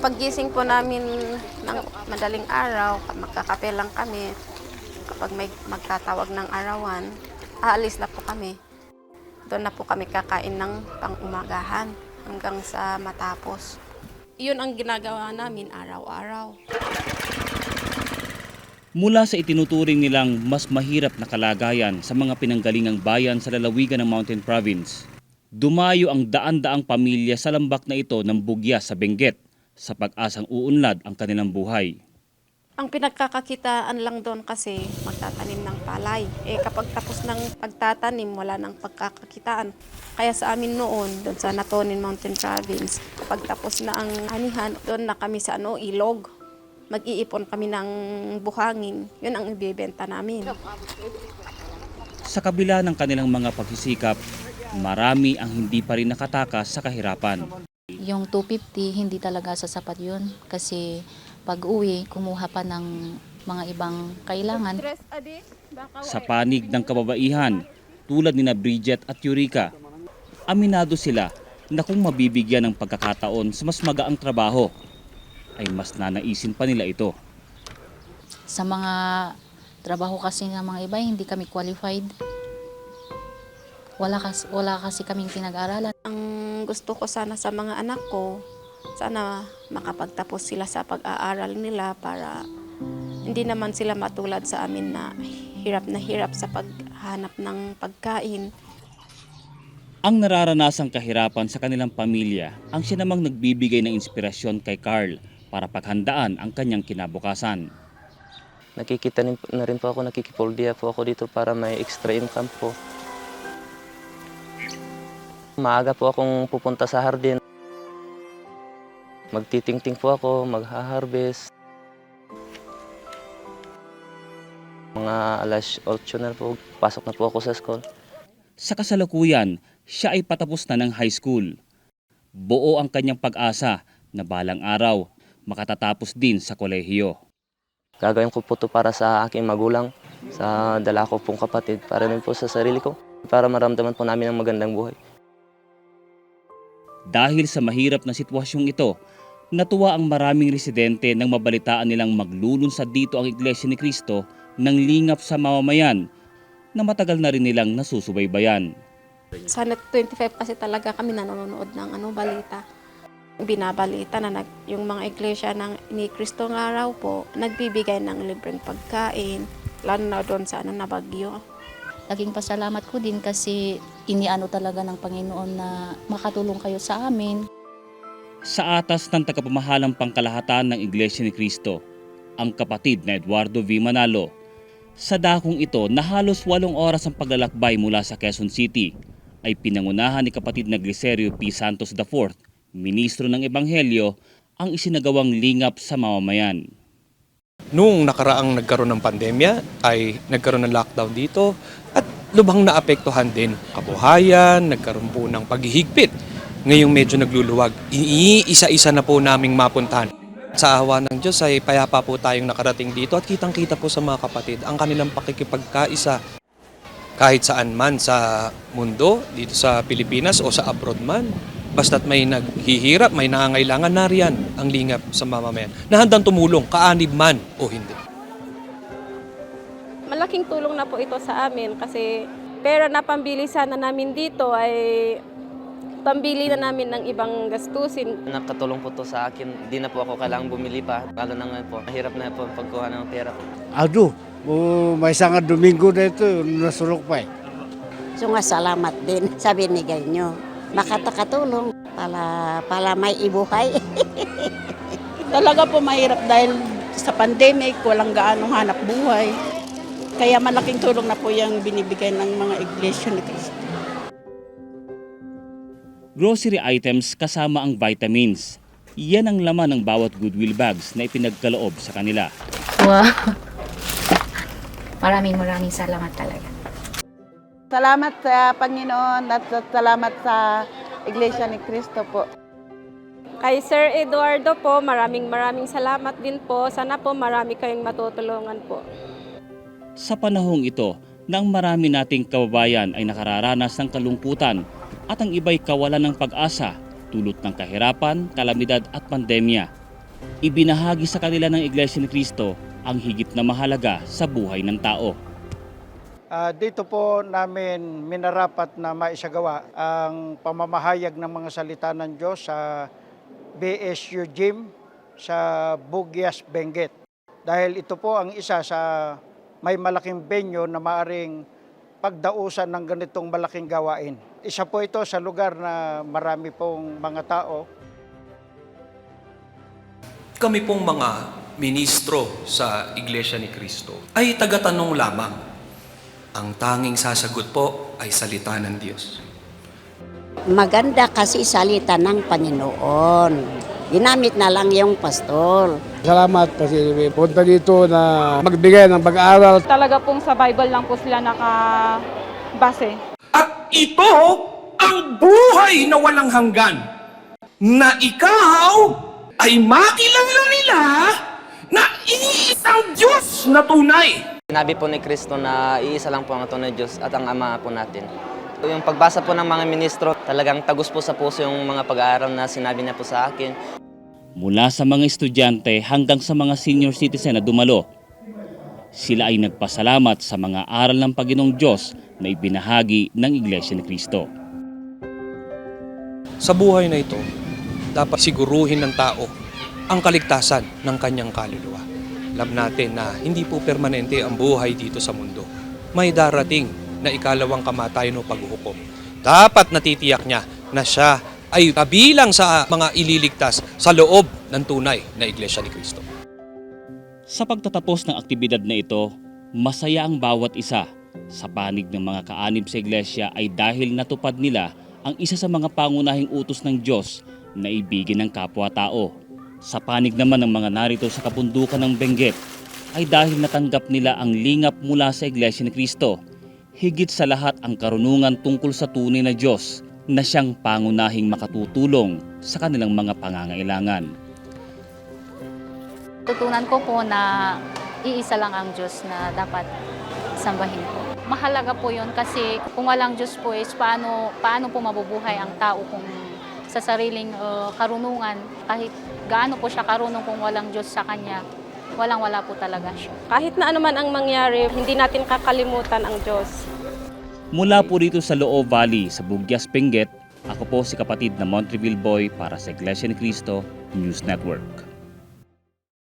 Paggising po namin ng madaling araw, magkakape lang kami. Kapag may magtatawag ng arawan, aalis na po kami. Doon na po kami kakain ng pang-umagahan hanggang sa matapos. Yun ang ginagawa namin araw-araw. Mula sa itinuturing nilang mas mahirap na kalagayan sa mga pinanggalingang bayan sa lalawigan ng Mountain Province, dumayo ang daan-daang pamilya sa lambak na ito ng bugya sa Benguet sa pag-asang uunlad ang kanilang buhay. Ang pinagkakakitaan lang doon kasi magtatanim ng palay. Kapag tapos ng pagtatanim, wala nang pagkakakitaan. Kaya sa amin noon, doon sa Natonin Mountain Province, kapag tapos na ang anihan, doon na kami sa ilog. Mag-iipon kami ng buhangin. Yun ang ibibenta namin. Sa kabila ng kanilang mga pagsisikap, marami ang hindi pa rin nakatakas sa kahirapan. Yung 250, hindi talaga sasapat yun kasi pag uwi, kumuha pa ng mga ibang kailangan. Sa panig ng kababaihan, tulad nina Bridget at Eureka, aminado sila na kung mabibigyan ng pagkakataon sa mas magaang trabaho, ay mas nanaisin pa nila ito. Sa mga trabaho kasi ng mga iba, hindi kami qualified. Wala kasi kaming pinag-aralan. Ang gusto ko sana sa mga anak ko, sana makapagtapos sila sa pag-aaral nila para hindi naman sila matulad sa amin na hirap sa paghanap ng pagkain. Ang nararanasang kahirapan sa kanilang pamilya ang siya namang nagbibigay ng inspirasyon kay Carl para paghandaan ang kanyang kinabukasan. Nakikita na rin po ako, nakikipoldia po ako dito para may extra income po. Maaga po akong pupunta sa hardin. Magtitingting po ako, magha-harvest. Mga alas 8 na po, pasok na po ako sa school. Sa kasalukuyan, siya ay patapos na ng high school. Buo ang kanyang pag-asa na balang araw makatatapos din sa kolehiyo. Gagawin ko po ito para sa aking magulang, sa dala ko pong kapatid, para rin po sa sarili ko, para maramdaman po namin ang magandang buhay. Dahil sa mahirap na sitwasyong ito, natuwa ang maraming residente nang mabalitaan nilang maglulunsad dito ang Iglesia ni Cristo ng lingap sa mamamayan na matagal na rin nilang nasusubaybayan. Sa Net 25 kasi talaga kami nanonood ng balita. Binabalita na yung mga iglesia ni Cristo nga raw po, nagbibigay ng libreng pagkain, lalo na doon sa na Bagyo. Laging pasalamat ko din kasi iniano talaga ng Panginoon na makatulong kayo sa amin. Sa atas ng tagapamahalang pangkalahatan ng Iglesia ni Cristo, ang kapatid na Eduardo V. Manalo, sa dakong ito na halos 8 oras ang paglalakbay mula sa Quezon City, ay pinangunahan ni kapatid na Glicerio P. Santos IV, ministro ng Ebanghelyo, ang isinagawang lingap sa mamamayan. Noong nakaraang nagkaroon ng pandemya ay nagkaroon ng lockdown dito at lubhang naapektuhan din kabuhayan, nagkaroon po ng paghihigpit. Ngayong medyo nagluluwag, isa-isa na po naming mapuntahan. Sa awa ng Diyos ay payapa po tayong nakarating dito at kitang-kita po sa mga kapatid ang kanilang pakikipagkaisa. Kahit saan man sa mundo, dito sa Pilipinas o sa abroad man, basta't may naghihirap, may nangangailangan, nariyan ang lingap sa mamamayan na handang tumulong, kaanib man o hindi. Malaking tulong na po ito sa amin kasi pera na pambili sana namin dito ay pambili na namin ng ibang gastusin. Nakatulong po to sa akin, di na po ako kailangang bumili pa. Lalo na nga po, mahirap na po ang pagkuha ng pera. May isang Domingo na ito, nasulok pa eh. So nga salamat din sa binigay nyo. Makatakatulong para may ibuhay. Talaga po mahirap dahil sa pandemic, walang gaanong hanap buhay. Kaya malaking tulong na po yung binibigay ng mga Iglesia ni Cristo. Grocery items kasama ang vitamins. Yan ang laman ng bawat Goodwill bags na ipinagkaloob sa kanila. Wow! Maraming salamat talaga. Salamat sa Panginoon at salamat sa Iglesia ni Cristo po. Kay Sir Eduardo po, maraming salamat din po. Sana po marami kayong matutulungan po. Sa panahong ito, nang marami nating kababayan ay nakararanas ng kalungkutan at ang iba'y kawalan ng pag-asa dulot ng kahirapan, kalamidad at pandemya. Ibinahagi sa kanila ng Iglesia ni Cristo ang higit na mahalaga sa buhay ng tao. Dito po namin minarapat na maisagawa ang pamamahayag ng mga salita ng Diyos sa BSU Gym sa Bugyas, Benguet. Dahil ito po ang isa sa may malaking venue na maaring pagdausan ng ganitong malaking gawain. Isa po ito sa lugar na marami pong mga tao. Kami pong mga ministro sa Iglesia ni Cristo ay tagatanong lamang. Ang tanging sasagot po ay salita ng Diyos. Maganda kasi salita ng Panginoon. Ginamit na lang yung pastor. Salamat kasi punta dito na magbigay ng pag-aaral. Talaga pong sa Bible lang po sila nakabase. At ito ang buhay na walang hanggan, na ikaw ay makilala nila na iisang Diyos na tunay. Sinabi po ni Kristo na iisa lang po ang tunay na Diyos at ang Ama po natin. Yung pagbasa po ng mga ministro, talagang tagus po sa puso yung mga pag-aaral na sinabi niya po sa akin. Mula sa mga estudyante hanggang sa mga senior citizen na dumalo, sila ay nagpasalamat sa mga aral ng Panginoong Diyos na ibinahagi ng Iglesia ni Cristo. Sa buhay na ito, dapat siguruhin ng tao ang kaligtasan ng kanyang kaluluwa. Alam natin na hindi po permanente ang buhay dito sa mundo. May darating na ikalawang kamatayan o paghuhukom. Dapat natitiyak niya na siya ay kabilang sa mga ililigtas sa loob ng tunay na Iglesia ni Cristo. Sa pagtatapos ng aktibidad na ito, masaya ang bawat isa. Sa panig ng mga kaanib sa iglesia ay dahil natupad nila ang isa sa mga pangunahing utos ng Diyos na ibigin ng kapwa-tao. Sa panig naman ng mga narito sa kabundukan ng Benguet ay dahil natanggap nila ang lingap mula sa Iglesia ni Cristo. Higit sa lahat ang karunungan tungkol sa tunay na Diyos na siyang pangunahing makatutulong sa kanilang mga pangangailangan. Tutunan ko po na iisa lang ang Diyos na dapat sambahin po. Mahalaga po yun kasi kung walang Diyos po is paano po mabubuhay ang tao kung sa sariling karunungan, kahit gaano po siya karunong kung walang Diyos sa kanya, walang-wala po talaga siya. Kahit na anuman ang mangyari, hindi natin kakalimutan ang Diyos. Mula po rito sa Loo Valley sa Bugyas, Benguet, ako po si kapatid na Montreville Boy para sa Iglesia ni Cristo News Network.